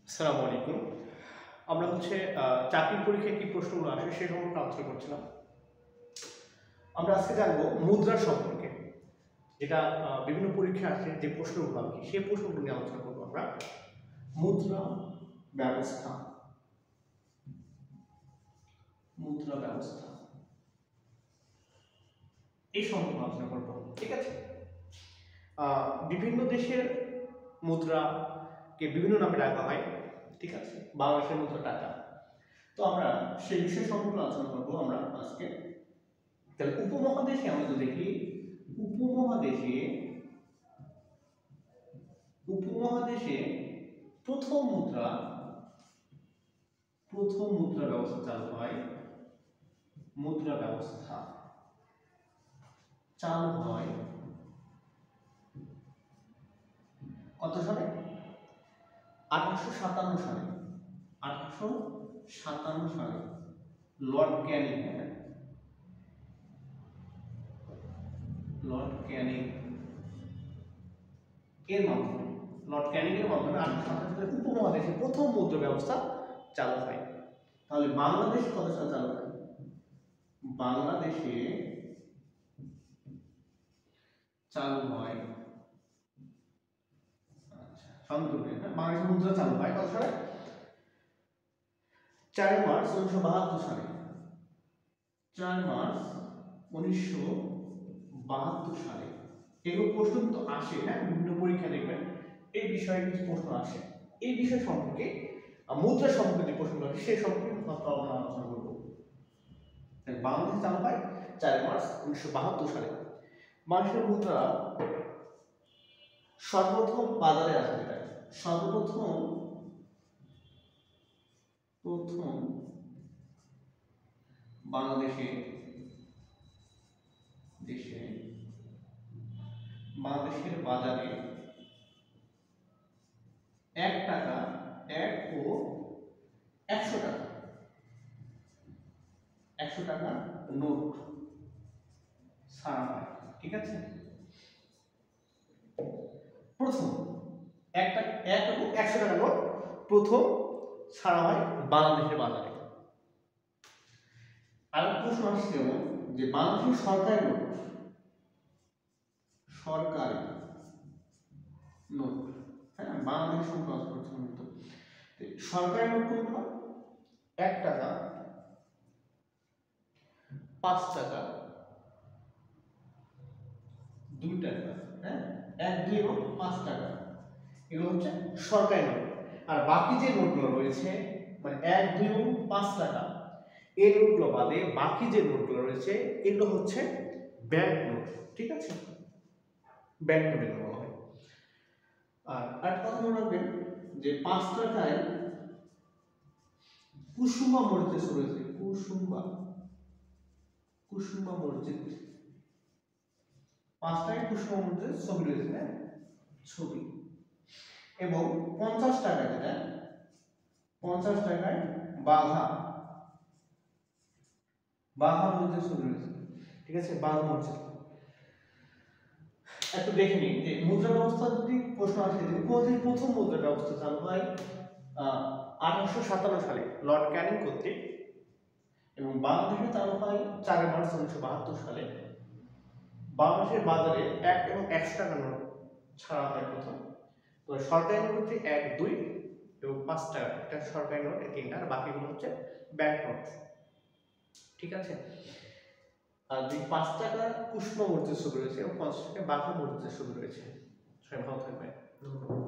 আসসালামু আলাইকুম। আমরা চাকরির পরীক্ষায় কি প্রশ্নগুলো আসে সে সম্পর্কে আলোচনা করছিলাম। আমরা আজকে জানবো মুদ্রা সম্পর্কে, যেটা বিভিন্ন পরীক্ষায় আসে যে প্রশ্নগুলো আর কি, সেই প্রশ্নগুলো নিয়ে আলোচনা করবো আমরা। মুদ্রা ব্যবস্থা, মুদ্রা ব্যবস্থা এই সম্পর্কে আলোচনা করবো, ঠিক আছে। বিভিন্ন দেশের মুদ্রাকে বিভিন্ন নামে ডাকা হয়, ঠিক আছে। বাংলাদেশের মুদ্রা টাকা। তো আমরা সেই বিষয় সম্পর্কে আলোচনা করবো আমরা আজকে। তাহলে উপমহাদেশে আমরা যদি দেখি, উপমহাদেশে প্রথম মুদ্রা ব্যবস্থা চালু হয়। মুদ্রা ব্যবস্থা চালু হয় কত সালে? 1857 সালে। 1857 সালে লর্ড ক্যানিং, লর্ড ক্যানিং এর মাধ্যমে 1857 সালে উপমহাদেশে প্রথম মুদ্রা ব্যবস্থা চালু হয়। তাহলে বাংলাদেশ কত সালে চালু হয়? বাংলাদেশে চালু হয়, আচ্ছা সংক্ষেপে, বাংলাদেশ মুদ্রা চালু হয় কত সালে? 4 মার্চ 1972 সালে। 4 মার্চ 1972 সালে। এগুলো প্রশ্ন তো আসে, হ্যাঁ, বিভিন্ন পরীক্ষা দেখবেন এই বিষয়ে কিছু প্রশ্ন আসে। এই বিষয় সম্পর্কে, মুদ্রা সম্পর্কে যে প্রশ্নগুলো আসে সেই সম্পর্কে আমরা আলোচনা করব। বাংলাদেশ চালু হয় 4 মার্চ 1972 সালে। বাংলাদেশের মুদ্রা সর্বপ্রথম বাজারে আসে, এটা সর্বপ্রথম বাংলাদেশে বাংলাদেশের বাজারে 1 টাকা, 1 ও 100 টাকা, 100 টাকা নোট ছাড়া হয়, ঠিক আছে। প্রথম 1 ও 100 টাকা নোট প্রথম ছাড়া হয় বাংলাদেশের বাজারে। আর প্রশ্ন আসছে যে বাংলাদেশের সরকারি নোট, হ্যাঁ, বাংলাদেশ সংখ্যা করছে তো সরকারি নোট কোনটা? 1 টাকা, 5 টাকা, 2 টাকা, হ্যাঁ, 1, 2 এবং 5 টাকা, এগুলো হচ্ছে সরকারি নোট। আর বাকি যে নোটগুলো রয়েছে, মানে 1, 2 এবং 5 টাকা, এই নোটগুলো বাদে বাকি যে নোটগুলো রয়েছে এগুলো হচ্ছে ব্যাংক নোট, ঠিক আছে। ব্যাংক নোট এগুলো বলা হয়। আর একটা কথা মনে রাখবেন যে 5 টাকায় কুসুমা মসজিদ রয়েছে, কুসুমা মসজিদ, 5 টাকায় কুসুমা মসজিদ ছবি রয়েছে, হ্যাঁ, ছবি। এবং 50 টাকায়, যেটা 50 টাকায় বাঘা মসজিদ ছবি রয়েছে, ঠিক আছে, বাঘা মসজিদ। একটু দেখে নিন যে মুদ্রা ব্যবস্থা যদি প্রশ্ন আসে, যে উপমহাদেশের প্রথম মুদ্রা ব্যবস্থা চালু হয় 1857 সালে লর্ড ক্যানিং কর্তৃক, এবং বাংলাদেশে চালু হয় 4 মার্চ 1972 সালে। বাংলাদেশের বাজারে 1 এবং 100 টাকা নোট ছাড়া হয় প্রথম। তো সরকারি নোট হচ্ছে 1, 2 এবং 5 টাকা, এটা সরকারি নোট, এই তিনটা, আর বাকিগুলো হচ্ছে ব্যাংক নোট, ঠিক আছে। আর 5 টাকা কুসুমা মসজিদ ছবি রয়েছে এবং 50 টাকা বাঘা মসজিদের ছবি রয়েছে। সবাই ভালো থাকবেন, ধন্যবাদ।